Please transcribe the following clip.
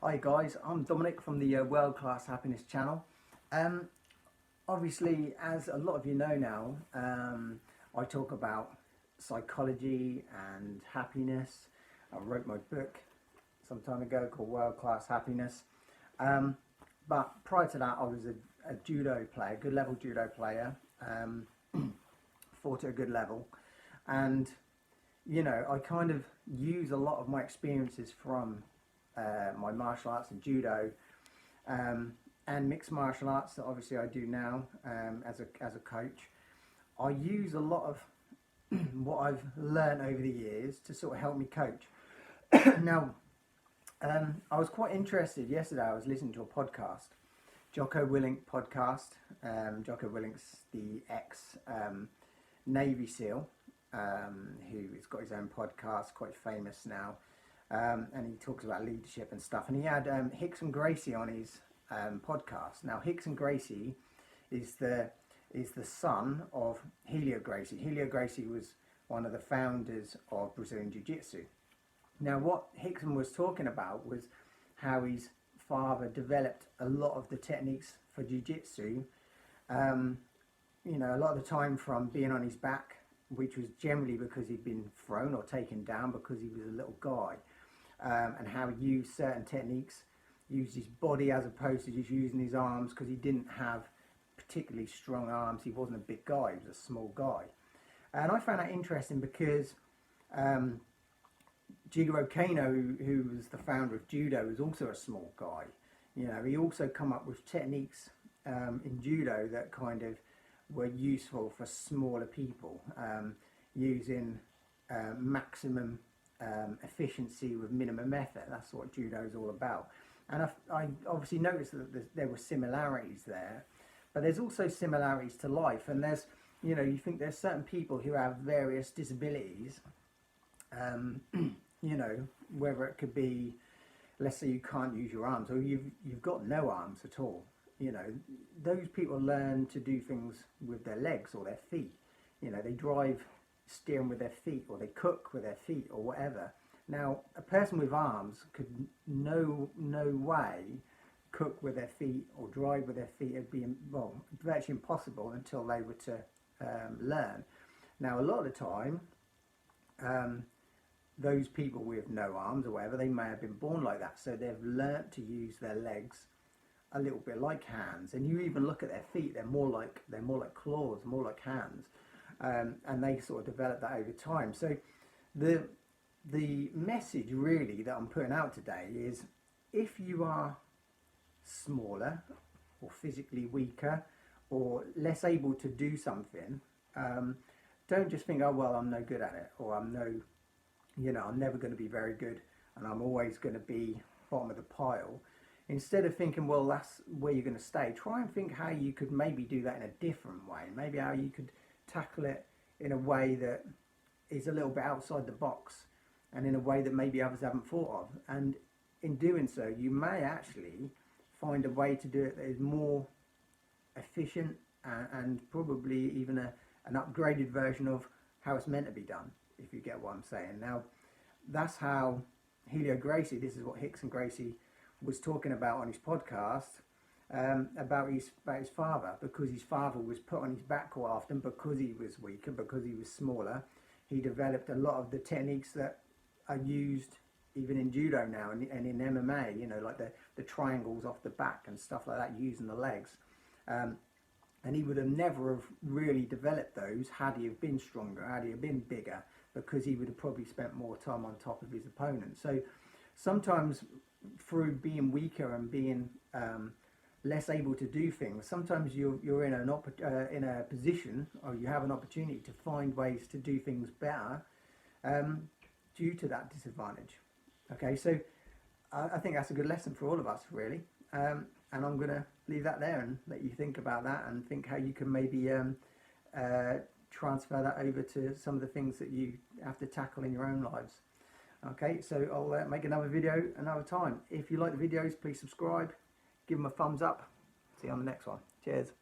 Hi guys, I'm Dominic from the World Class Happiness channel. Obviously, as a lot of you know now, I talk about psychology and happiness. I wrote my book some time ago called World Class Happiness. But prior to that, I was a judo player, good level judo player, fought at a good level. And, you know, I kind of use a lot of my experiences from my martial arts and judo and mixed martial arts that obviously I do now as a coach. I use a lot of what I've learned over the years to sort of help me coach. Now, I was quite interested yesterday. I was listening to a podcast, Jocko Willink podcast. Jocko Willink's the ex Navy SEAL who has got his own podcast, quite famous now. And he talks about leadership and stuff. And he had Hixon Gracie on his podcast. Now, Hixon Gracie is the son of Helio Gracie. Helio Gracie was one of the founders of Brazilian Jiu-Jitsu. Now, what Hixon was talking about was how his father developed a lot of the techniques for Jiu-Jitsu. You know, a lot of the time from being on his back, which was generally because he'd been thrown or taken down because he was a little guy. And how he used certain techniques, used his body as opposed to just using his arms, because he didn't have particularly strong arms. He wasn't a big guy, he was a small guy. And I found that interesting because Jigoro Kano, who was the founder of judo, was also a small guy. You know, he also come up with techniques in judo that kind of were useful for smaller people, using maximum efficiency with minimum effort. That's what judo is all about. And I obviously noticed that there were similarities there, but there's also similarities to life. And there's, you know, you think there's certain people who have various disabilities, you know, whether it could be, let's say you can't use your arms, or you've got no arms at all. You know, those people learn to do things with their legs or their feet. You know, they drive steering with their feet, or they cook with their feet, or whatever. Now, a person with arms could no way cook with their feet or drive with their feet. It'd be, well, virtually impossible until they were to learn. Now, a lot of the time, those people with no arms or whatever, they may have been born like that, so they've learnt to use their legs a little bit like hands. And you even look at their feet; they're more like claws, more like hands. And they sort of develop that over time. So the message really that I'm putting out today is, if you are smaller or physically weaker or less able to do something, don't just think, oh well, I'm no good at it, or I'm never going to be very good and I'm always going to be bottom of the pile. Instead of thinking, well, that's where you're going to stay, try and think how you could maybe do that in a different way. Maybe how you could tackle it in a way that is a little bit outside the box, and in a way that maybe others haven't thought of. And in doing so, you may actually find a way to do it that is more efficient and probably even an upgraded version of how it's meant to be done, if you get what I'm saying. Now, that's how Helio Gracie, this is what Hixon Gracie was talking about on his podcast, about his father, because his father was put on his back quite often because he was weaker, because he was smaller. He developed a lot of the techniques that are used even in judo now and in MMA, you know, like the triangles off the back and stuff like that, using the legs. And he would have never have really developed those had he have been stronger, had he have been bigger, because he would have probably spent more time on top of his opponent. So sometimes through being weaker and being less able to do things, sometimes you're in a position, or you have an opportunity to find ways to do things better due to that disadvantage. Okay, so I think that's a good lesson for all of us, really. And I'm going to leave that there and let you think about that, and think how you can maybe transfer that over to some of the things that you have to tackle in your own lives. Okay, so I'll make another video another time. If you like the videos, please subscribe, give them a thumbs up. See you on the next one. Cheers.